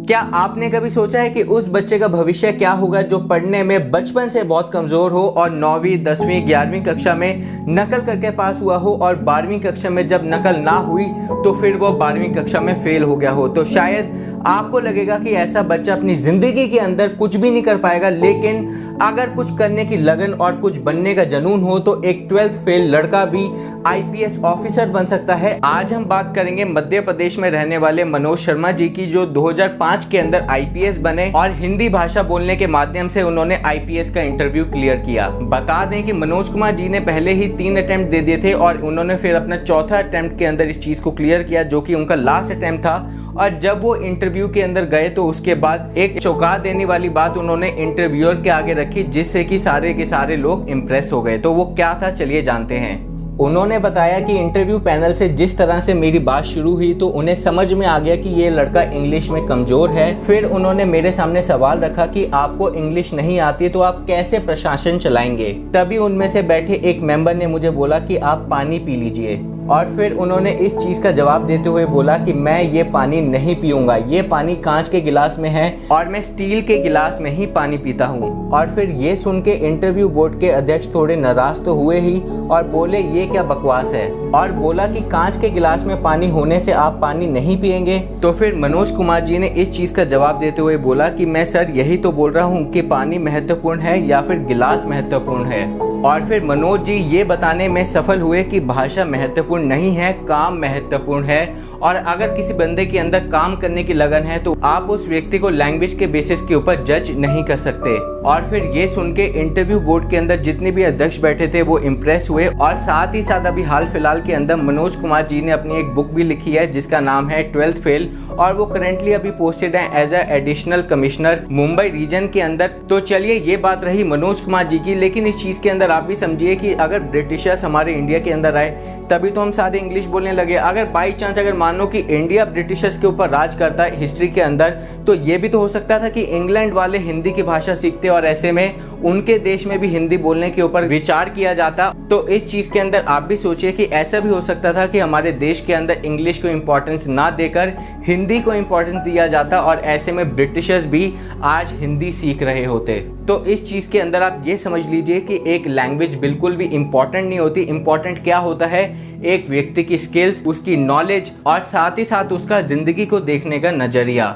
क्या आपने कभी सोचा है कि उस बच्चे का भविष्य क्या होगा जो पढ़ने में बचपन से बहुत कमज़ोर हो और 9वीं 10वीं 11वीं कक्षा में नकल करके पास हुआ हो और 12वीं कक्षा में जब नकल ना हुई तो फिर वो 12वीं कक्षा में फेल हो गया हो। तो शायद आपको लगेगा कि ऐसा बच्चा अपनी ज़िंदगी के अंदर कुछ भी नहीं कर पाएगा, लेकिन अगर कुछ करने की लगन और कुछ बनने का जुनून हो तो एक 12th फेल लड़का भी आईपीएस ऑफिसर बन सकता है। आज हम बात करेंगे मध्य प्रदेश में रहने वाले मनोज शर्मा जी की, जो 2005 के अंदर आईपीएस बने और हिंदी भाषा बोलने के माध्यम से उन्होंने आईपीएस का इंटरव्यू क्लियर किया। बता दें कि मनोज कुमार जी ने पहले ही 3 अटेम्प्ट दे दिए थे और उन्होंने फिर अपना चौथा अटेम्प्ट के अंदर इस चीज को क्लियर किया, जो कि उनका लास्ट अटेम्प्ट था। और जब वो इंटरव्यू के अंदर गए तो उसके बाद एक चौंका देने वाली बात उन्होंने इंटरव्यूअर के आगे रखी, जिससे कि सारे के सारे लोग इम्प्रेस हो गए। तो वो क्या था, चलिए जानते हैं। उन्होंने बताया कि इंटरव्यू पैनल से जिस तरह से मेरी बात शुरू हुई तो उन्हें समझ में आ गया कि ये लड़का इंग्लिश में कमज़ोर है। फिर उन्होंने मेरे सामने सवाल रखा कि आपको इंग्लिश नहीं आती है तो आप कैसे प्रशासन चलाएंगे। तभी उनमें से बैठे एक मेंबर ने मुझे बोला कि आप पानी पी लीजिए, और फिर उन्होंने इस चीज़ का जवाब देते हुए बोला कि मैं ये पानी नहीं पीऊंगा, ये पानी कांच के गिलास में है और मैं स्टील के गिलास में ही पानी पीता हूँ। और फिर ये सुन के इंटरव्यू बोर्ड के अध्यक्ष थोड़े नाराज तो हुए ही और बोले ये क्या बकवास है, और बोला कि कांच के गिलास में पानी होने से आप पानी नहीं पिएंगे। तो फिर मनोज कुमार जी ने इस चीज़ का जवाब देते हुए बोला कि मैं सर यही तो बोल रहा हूँ कि पानी महत्वपूर्ण है या फिर गिलास महत्वपूर्ण है। और फिर मनोज जी ये बताने में सफल हुए कि भाषा महत्वपूर्ण नहीं है, काम महत्वपूर्ण है। और अगर किसी बंदे के अंदर काम करने की लगन है तो आप उस व्यक्ति को लैंग्वेज के बेसिस के ऊपर जज नहीं कर सकते। और फिर ये सुन के इंटरव्यू बोर्ड के अंदर जितने भी अध्यक्ष बैठे थे वो इम्प्रेस हुए। और साथ ही साथ अभी हाल फिलहाल के अंदर मनोज कुमार जी ने अपनी एक बुक भी लिखी है जिसका नाम है 12th फेल, और वो करेंटली अभी पोस्टेड है as additional commissioner Mumbai region के अंदर। तो चलिए ये बात रही मनोज कुमार जी की, लेकिन इस चीज़ के अंदर आप भी समझिए कि अगर ब्रिटिशर्स हमारे इंडिया के अंदर आए तभी तो हम सारे इंग्लिश बोलने लगे। अगर बाई चांस अगर मान लो कि इंडिया ब्रिटिशर्स के ऊपर राज करता है हिस्ट्री के अंदर, तो ये भी तो हो सकता था कि इंग्लैंड वाले हिंदी की भाषा सीखते और ऐसे में उनके देश में भी हिंदी बोलने के ऊपर विचार किया जाता। तो इस चीज़ के अंदर आप भी सोचिए कि ऐसा भी हो सकता था कि हमारे देश के अंदर इंग्लिश को इम्पोर्टेंस ना देकर हिंदी को इम्पोर्टेंस दिया जाता और ऐसे में ब्रिटिशर्स भी आज हिंदी सीख रहे होते। तो इस चीज़ के अंदर आप ये समझ लीजिए कि एक लैंग्वेज बिल्कुल भी इम्पोर्टेंट नहीं होती। इम्पोर्टेंट क्या होता है, एक व्यक्ति की स्किल्स, उसकी नॉलेज और साथ ही साथ उसका ज़िंदगी को देखने का नज़रिया।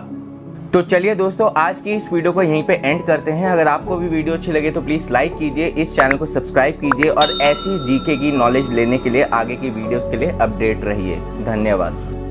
तो चलिए दोस्तों, आज की इस वीडियो को यहीं पे एंड करते हैं। अगर आपको भी वीडियो अच्छी लगे तो प्लीज़ लाइक कीजिए, इस चैनल को सब्सक्राइब कीजिए और ऐसी जीके की नॉलेज लेने के लिए आगे की वीडियोस के लिए अपडेट रहिए। धन्यवाद।